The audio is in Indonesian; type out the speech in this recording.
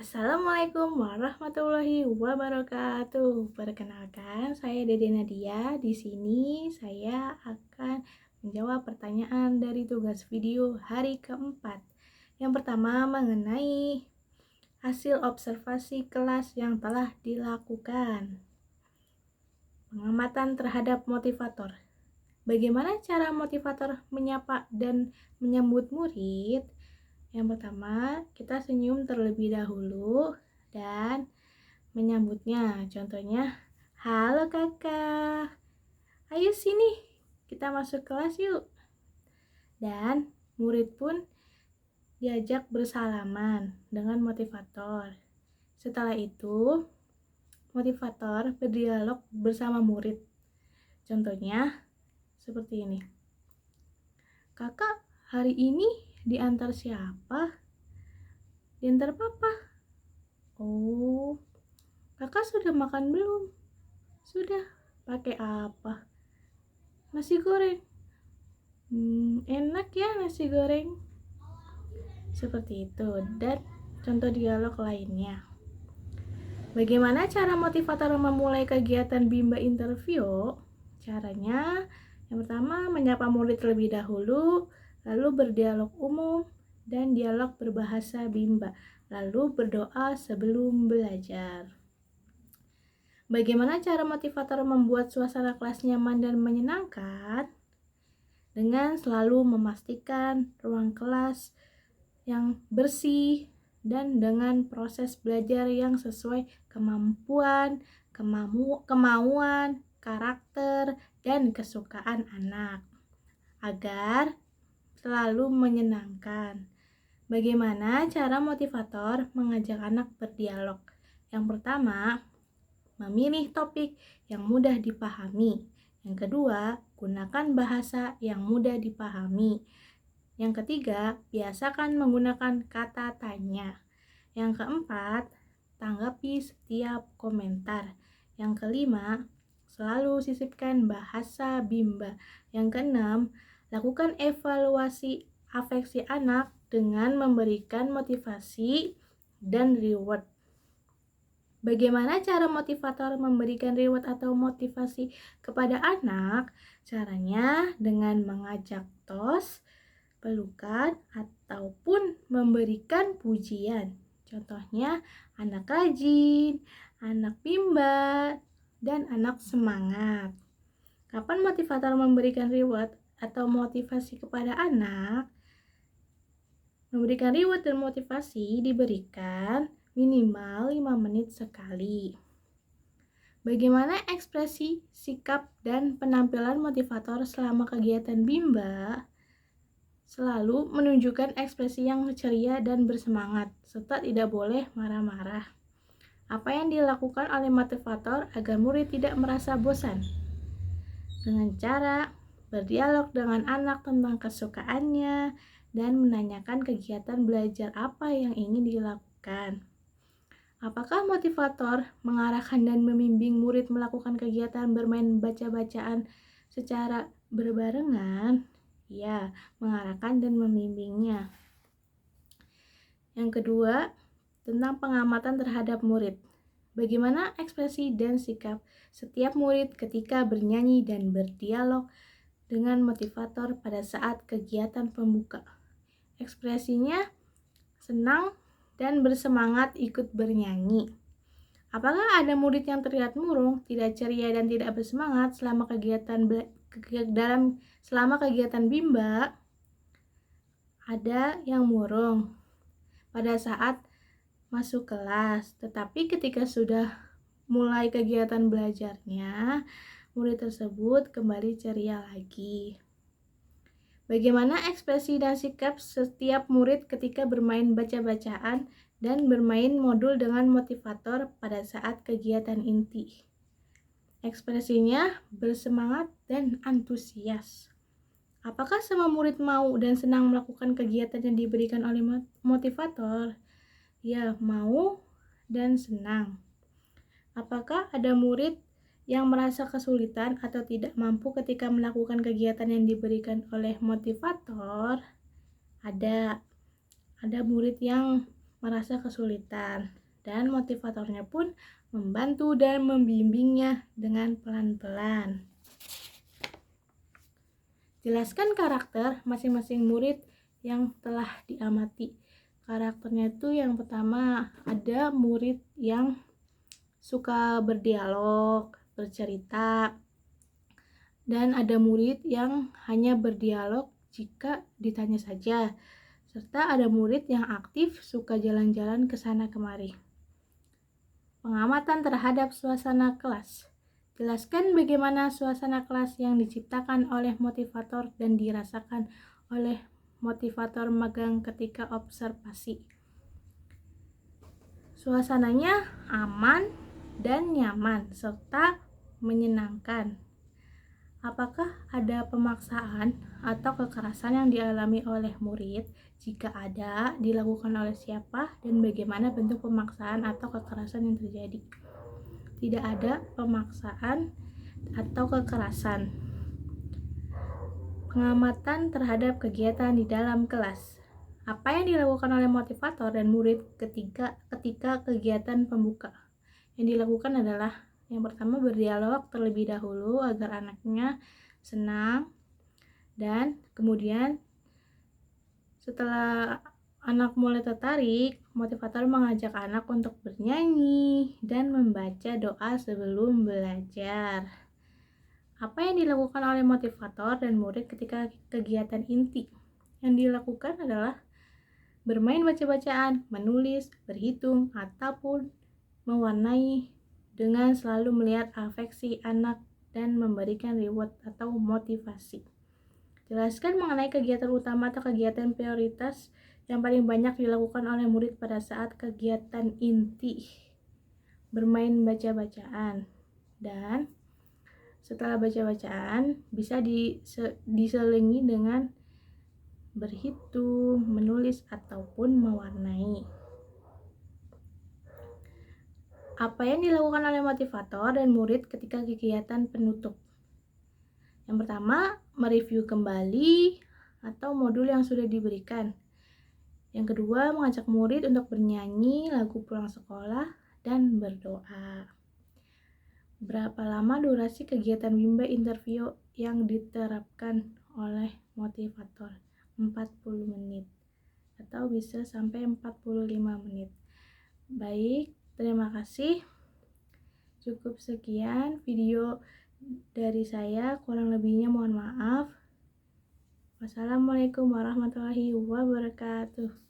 Assalamualaikum warahmatullahi wabarakatuh. Perkenalkan, saya Dede Nadia. Di sini saya akan menjawab pertanyaan dari tugas video hari keempat. Yang pertama mengenai hasil observasi kelas yang telah dilakukan. Pengamatan terhadap motivator. Bagaimana cara motivator menyapa dan menyambut murid? Yang pertama, kita senyum terlebih dahulu dan menyambutnya. Contohnya, halo kakak, ayo sini, kita masuk kelas yuk. Dan murid pun diajak bersalaman dengan motivator. Setelah itu, motivator berdialog bersama murid. Contohnya, seperti ini. Kakak, hari ini diantar siapa? Diantar papa. Oh, kakak sudah makan belum? Sudah. Pakai apa? Nasi goreng. Enak ya nasi goreng. Seperti itu. Dan contoh dialog lainnya. Bagaimana cara motivator memulai kegiatan Bimba interview? Caranya, yang pertama menyapa murid terlebih dahulu, lalu berdialog umum, dan dialog berbahasa Bimba, lalu berdoa sebelum belajar. Bagaimana cara motivator membuat suasana kelas nyaman dan menyenangkan? Dengan selalu memastikan ruang kelas yang bersih dan dengan proses belajar yang sesuai kemampuan, kemauan, karakter, dan kesukaan anak agar selalu menyenangkan. Bagaimana cara motivator mengajak anak berdialog? Yang pertama, memilih topik yang mudah dipahami. Yang kedua, gunakan bahasa yang mudah dipahami. Yang ketiga, biasakan menggunakan kata tanya. Yang keempat, tanggapi setiap komentar. Yang kelima, selalu sisipkan bahasa Bimba. Yang keenam, lakukan evaluasi afeksi anak dengan memberikan motivasi dan reward. Bagaimana cara motivator memberikan reward atau motivasi kepada anak? Caranya dengan mengajak tos, pelukan, ataupun memberikan pujian. Contohnya, anak rajin, anak Bimba, dan anak semangat. Kapan motivator memberikan reward atau motivasi kepada anak? Memberikan reward dan motivasi diberikan minimal 5 menit sekali. Bagaimana ekspresi, sikap, dan penampilan motivator selama kegiatan Bimba? Selalu menunjukkan ekspresi yang ceria dan bersemangat, serta tidak boleh marah-marah. Apa yang dilakukan oleh motivator agar murid tidak merasa bosan? Dengan cara berdialog dengan anak tentang kesukaannya dan menanyakan kegiatan belajar apa yang ingin dilakukan. Apakah motivator mengarahkan dan membimbing murid melakukan kegiatan bermain baca-bacaan secara berbarengan? Ya, mengarahkan dan membimbingnya. Yang kedua, tentang pengamatan terhadap murid. Bagaimana ekspresi dan sikap setiap murid ketika bernyanyi dan berdialog dengan motivator pada saat kegiatan pembuka? Ekspresinya senang dan bersemangat ikut bernyanyi. Apakah ada murid yang terlihat murung, tidak ceria, dan tidak bersemangat selama kegiatan Bimba? Ada yang murung pada saat masuk kelas, tetapi ketika sudah mulai kegiatan belajarnya, murid tersebut kembali ceria lagi. Bagaimana ekspresi dan sikap setiap murid ketika bermain baca-bacaan dan bermain modul dengan motivator pada saat kegiatan inti? Ekspresinya bersemangat dan antusias. Apakah semua murid mau dan senang melakukan kegiatan yang diberikan oleh motivator? Ya, mau dan senang. Apakah ada murid yang merasa kesulitan atau tidak mampu ketika melakukan kegiatan yang diberikan oleh motivator? Ada murid yang merasa kesulitan, dan motivatornya pun membantu dan membimbingnya dengan pelan-pelan. Jelaskan karakter masing-masing murid yang telah diamati. Karakternya itu yang pertama, ada murid yang suka berdialog, bercerita, dan ada murid yang hanya berdialog jika ditanya saja, serta ada murid yang aktif, suka jalan-jalan ke sana kemari. Pengamatan terhadap suasana kelas. Jelaskan bagaimana suasana kelas yang diciptakan oleh motivator dan dirasakan oleh motivator magang ketika observasi. Suasananya aman dan nyaman serta menyenangkan. Apakah ada pemaksaan atau kekerasan yang dialami oleh murid? Jika ada, dilakukan oleh siapa dan bagaimana bentuk pemaksaan atau kekerasan yang terjadi? Tidak ada pemaksaan atau kekerasan. Pengamatan terhadap kegiatan di dalam kelas. Apa yang dilakukan oleh motivator dan murid ketika kegiatan pembuka? Yang dilakukan adalah yang pertama, berdialog terlebih dahulu agar anaknya senang, dan kemudian setelah anak mulai tertarik, motivator mengajak anak untuk bernyanyi dan membaca doa sebelum belajar. Apa yang dilakukan oleh motivator dan murid ketika kegiatan inti? Yang dilakukan adalah bermain baca-bacaan, menulis, berhitung, ataupun mewarnai dengan selalu melihat afeksi anak dan memberikan reward atau motivasi. Jelaskan mengenai kegiatan utama atau kegiatan prioritas yang paling banyak dilakukan oleh murid pada saat kegiatan inti. Bermain baca-bacaan, dan setelah baca-bacaan bisa diselingi dengan berhitung, menulis, ataupun mewarnai. Apa yang dilakukan oleh motivator dan murid ketika kegiatan penutup? Yang pertama, mereview kembali atau modul yang sudah diberikan. Yang kedua, mengajak murid untuk bernyanyi lagu pulang sekolah dan berdoa. Berapa lama durasi kegiatan bimbel interview yang diterapkan oleh motivator? 40 menit atau bisa sampai 45 menit. Baik, terima kasih. Cukup sekian video dari saya, kurang lebihnya mohon maaf. Wassalamualaikum warahmatullahi wabarakatuh.